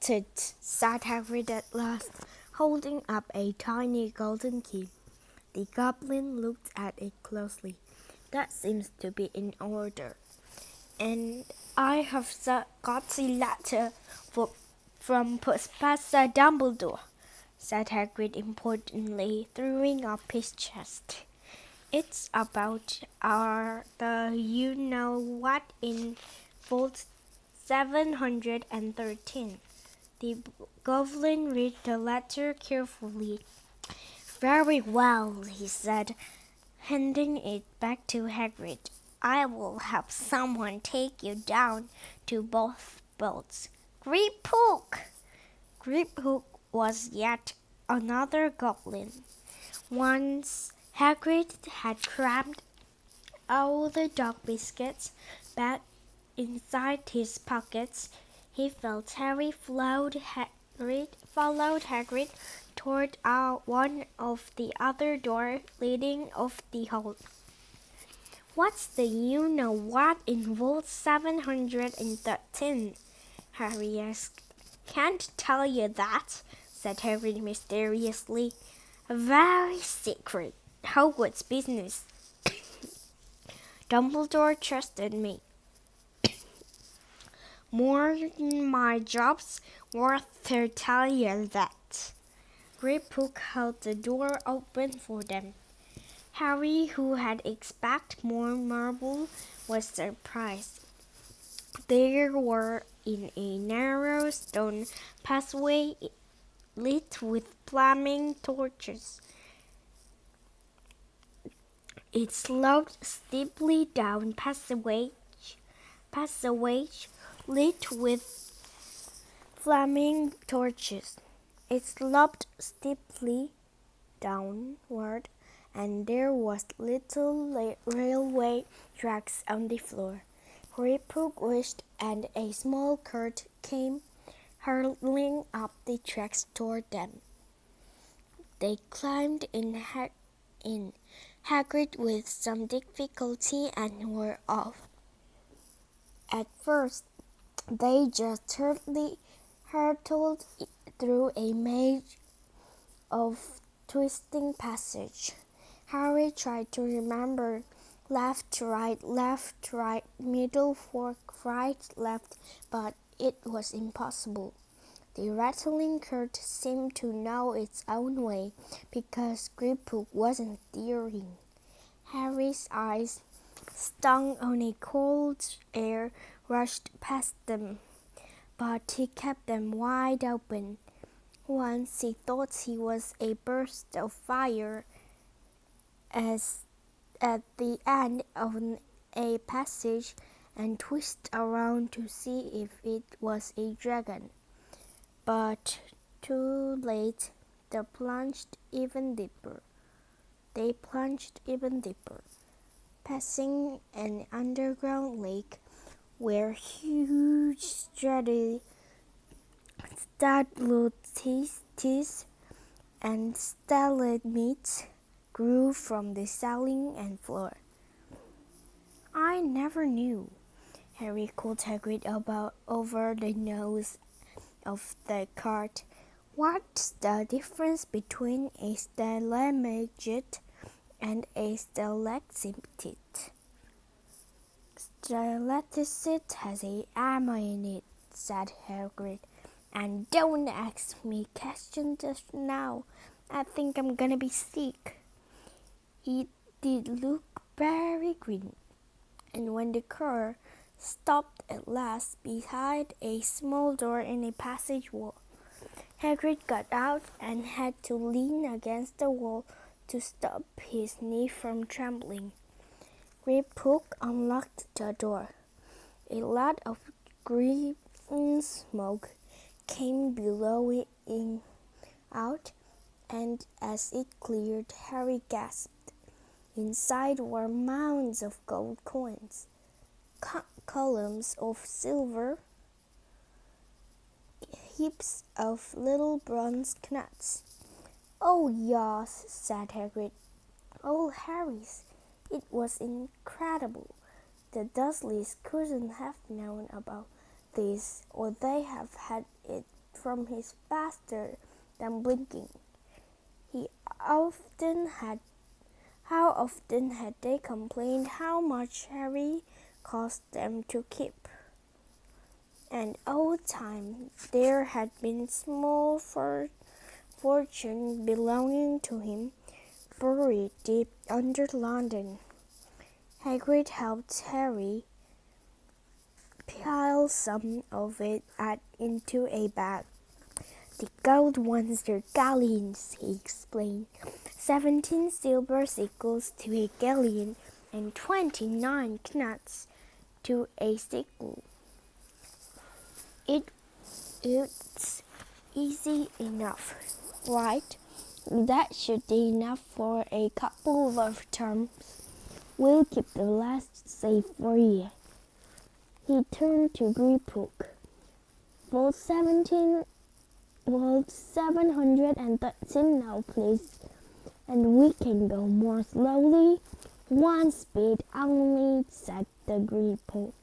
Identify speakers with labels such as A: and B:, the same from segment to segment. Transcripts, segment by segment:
A: it, said Hagrid at last, holding up a tiny golden key. The goblin looked at it closely. That seems to be in order. And I have got the letter from Professor Dumbledore, said Hagrid importantly, throwing up his chest. It's about the you-know-what in Vault 713. The goblin read the letter carefully. Very well, he said, handing it back to Hagrid. I will have someone take you down to both boats. Griphook! Griphook was yet another goblin. Once Hagrid had crammed all the dog biscuits back inside his pockets. He felt Harry followed Hagrid toward one of the other doors leading off the hall. What's the you-know-what in Vault 713? Harry asked. Can't tell you that, said Harry mysteriously. Very secret. Hogwarts business. Dumbledore trusted me. More than my job's worth to tell you that. Griphook held the door open for them. Harry, who had expected more marble, was surprised. They were in a narrow stone passageway lit with flaming torches. It sloped steeply down passageway lit with flaming torches. It sloped steeply downward, and there was little railway tracks on the floor. Griphook wished, and a small cart came hurtling up the tracks toward them. They climbed in Hagrid with some difficulty and were off. At first, they just hurtled through a maze of twisting passage. Harry tried to remember left, right, middle, fork, right, left, but it was impossible. The rattling cart seemed to know its own way because Griphook wasn't steering. Harry's eyes, stung on a cold air, rushed past them, but he kept them wide open. Once he thought he was a burst of fire as at the end of a passage and twisted around to see if it was a dragon. But too late, they plunged even deeper, passing an underground lake where huge stalactites and stalagmites grew from the ceiling and floor. I never knew, Harry called Hagrid over the nose of the cart. What's the difference between a stalagmite and a stalactite? Stalactite has a armor in it, said Hagrid. And don't ask me questions just now. I think I'm gonna be sick. It did look very green. And when the car stopped at last behind a small door in a passage wall, Hagrid got out and had to lean against the wall to stop his knee from trembling. Griphook unlocked the door. A lot of green smoke came billowing out, and as it cleared, Harry gasped. Inside were mounds of gold coins, columns of silver, heaps of little bronze nuts. Oh, yes, said Hagrid. Oh, Harry's. It was incredible. The Dursleys couldn't have known about this, or they have had it from his faster than blinking. He often had How often had they complained how much Harry cost them to keep? And all the time there had been small fortune belonging to him buried deep under London. Hagrid helped Harry pile some of it into a bag. The gold ones are galleons, he explained. 17 silver sickles to a galleon and 29 knuts to a sickle. It's easy enough, right? That should be enough for a couple of terms. We'll keep the last safe for you. He turned to Griphook. Vault 713 now, please. And we can go more slowly. One speed only, said the Griphook.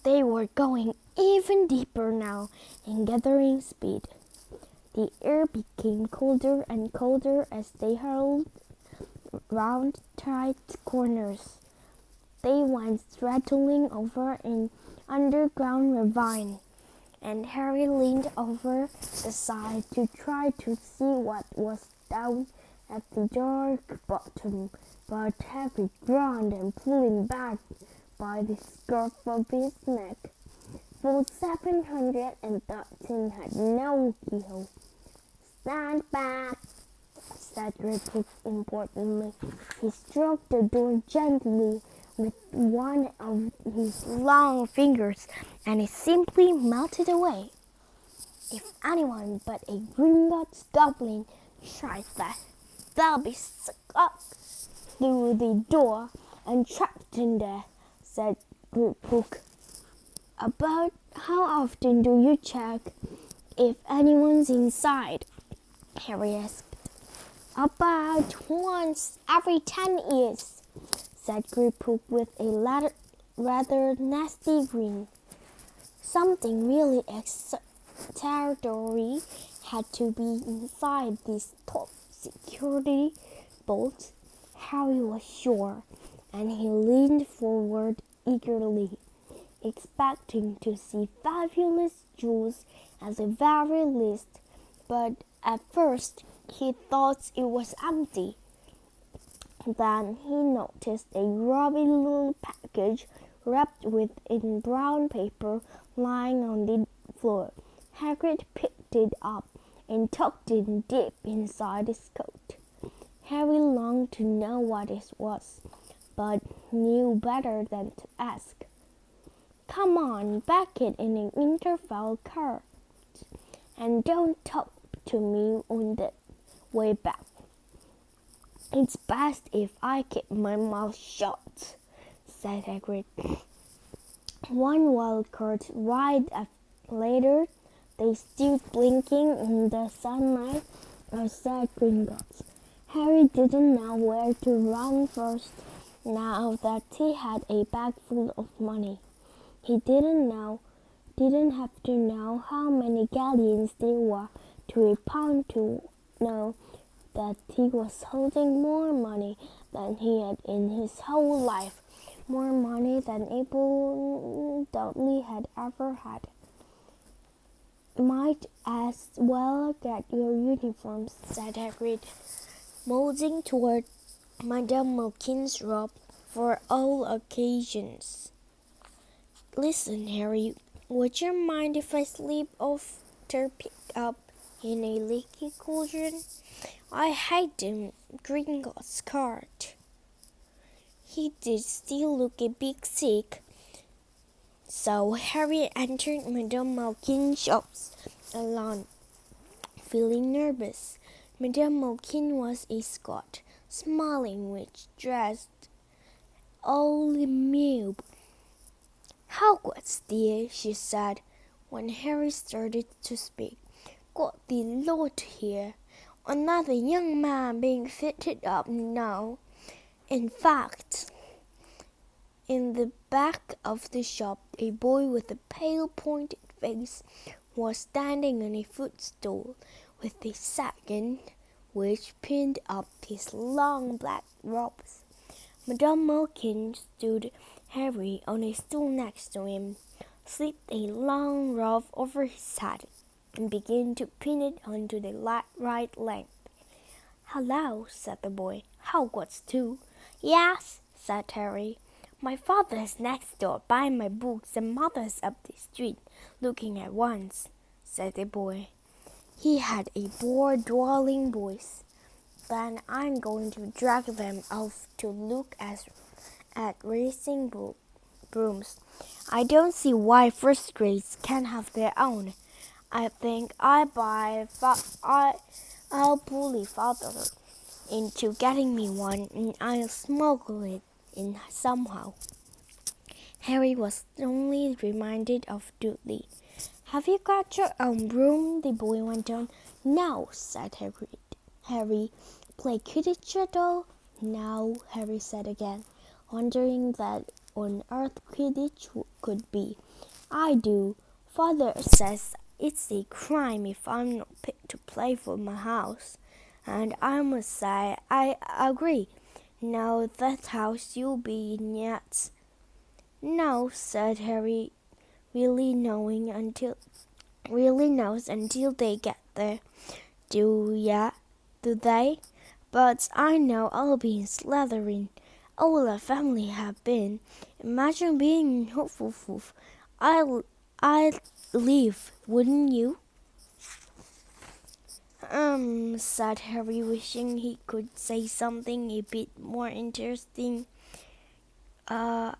A: They were going even deeper now and gathering speed. The air became colder and colder as they hurled round tight corners. They went rattling over an underground ravine, and Harry leaned over the side to try to see what was down at the dark bottom, but Harry groaned and pulled him back by the scruff of his neck. Vault 713 had no keyhole. Stand back, said Griphook importantly. He stroked the door gently with one of his long fingers, and it simply melted away. If anyone but a Gringotts goblin tried that, they'll be sucked through the door and trapped in there, said Griphook. About how often do you check if anyone's inside? Harry asked. About once every 10 years, said Griphook with a rather nasty grin. Something really extraordinary had to be inside this top security vault, Harry was sure, and he leaned forward eagerly, expecting to see fabulous jewels at the very least, but at first he thought it was empty. Then he noticed a grubby little package wrapped in brown paper lying on the floor. Hagrid picked it up and tucked it deep inside his coat. Harry longed to know what it was, but knew better than to ask. Come on, back it in an interval cart, and don't talk to me on the way back. It's best if I keep my mouth shut, said Hagrid. One wild cart ride later, they stood blinking in the sunlight outside Gringotts. Harry didn't know where to run first now that he had a bag full of money. He didn't have to know how many galleons there were to a pound to know that he was holding more money than he had in his whole life, more money than Abel Dudley had ever had. Might as well get your uniforms, said Hagrid, moving toward Madame Malkin's robe for all occasions. Listen, Harry, would you mind if I sleep after pick up in a leaky cauldron? I hate the Gringotts cart. He did still look a bit sick. So Harry entered Madame Malkin's shops alone, feeling nervous. Madame Malkin was a Scot, smiling witch dressed all new. How good's dear, she said, when Harry started to speak. Got the lot here. Another young man being fitted up now. In fact, in the back of the shop, a boy with a pale, pointed face was standing on a footstool with a second, which pinned up his long black robes. Madame Malkin stood Harry on a stool next to him, slipped a long robe over his head, and began to pin it onto the right leg. "Hello," said the boy. "Hogwarts too?" "Yes," said Harry. "My father is next door buying my books and mother's up the street looking at once," said the boy. He had a bored, drawling voice. "Then I'm going to drag them off to look at racing brooms. I don't see why first grades can't have their own. I think I'll bully father into getting me one, and I'll smuggle it in somehow." Harry was only reminded of Dudley. "Have you got your own broom?" the boy went on. "No," said Harry. "Play Quidditch at all?" "No," Harry said again, wondering what on earth Quidditch could be. "I do. Father says it's a crime if I'm not picked to play for my house. And I must say I agree. Now that house you'll be in yet." "No," said Harry, really knows until they get there. Do they? But I know I'll be in Slytherin. All the family have been. Imagine being in Hufflepuff. I'd leave, wouldn't you?" Said Harry, wishing he could say something a bit more interesting. "I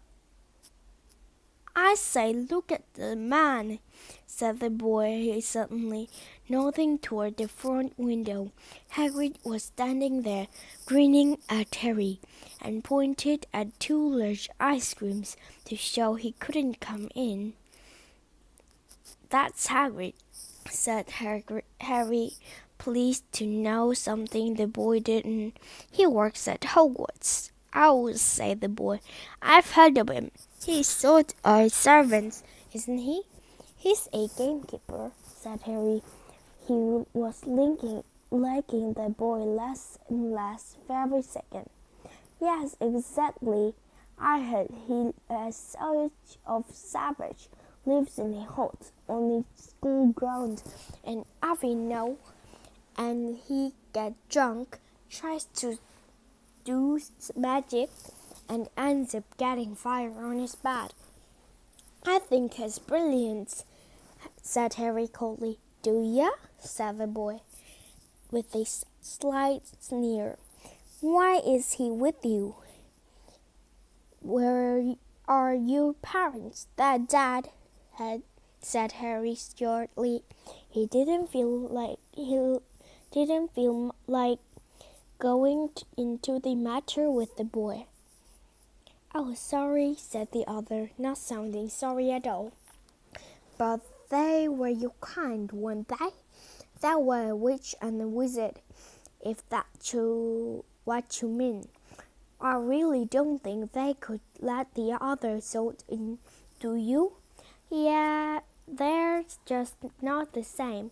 A: say, look at the man," said the boy suddenly, nodding toward the front window. Hagrid was standing there, grinning at Harry, and pointed at two large ice creams to show he couldn't come in. "That's Hagrid," said Harry, pleased to know something the boy didn't. "He works at Hogwarts." "Oh," said the boy, "I've heard of him. He's sort of our servant, isn't he?" "He's a gamekeeper," said Harry. He was liking the boy less and less every second. "Yes, exactly. I heard he is such a savage. Lives in a hut on the school grounds and every now and he gets drunk, tries to do magic, and ends up getting fire on his bed." "I think he's brilliant," said Harry coldly. "Do ya?" said the boy, with a slight sneer. "Why is he with you?" "Where are your parents?" Dad had said Harry shortly. He didn't feel like going into the matter with the boy. "Oh, sorry," said the other, not sounding sorry at all. "But they were your kind, weren't they? They were a witch and a wizard, if that's what you mean. I really don't think they could let the other sort in, do you?" "Yeah, they're just not the same.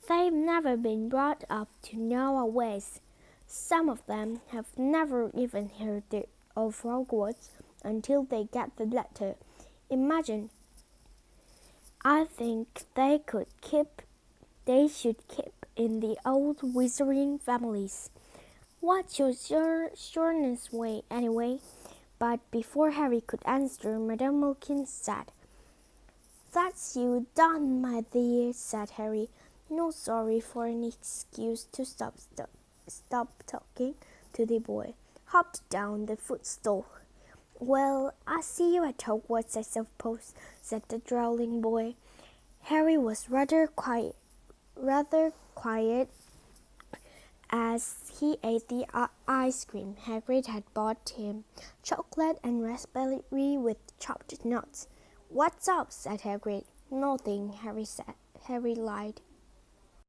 A: They've never been brought up to know our ways. Some of them have never even heard of Hogwarts until they get the letter. Imagine. I think they should keep in the old wizarding families. What's your shortest way, anyway?" But before Harry could answer, Madame Malkin said, "That's you done, my dear," said Harry. No sorry for an excuse to stop talking to the boy. Hopped down the footstool. "Well, I'll see you at Hogwarts, I suppose," said the drawling boy. Harry was rather quiet as he ate the ice cream Hagrid had bought him, chocolate and raspberry with chopped nuts. "What's up?" said Hagrid. "Nothing," Harry lied.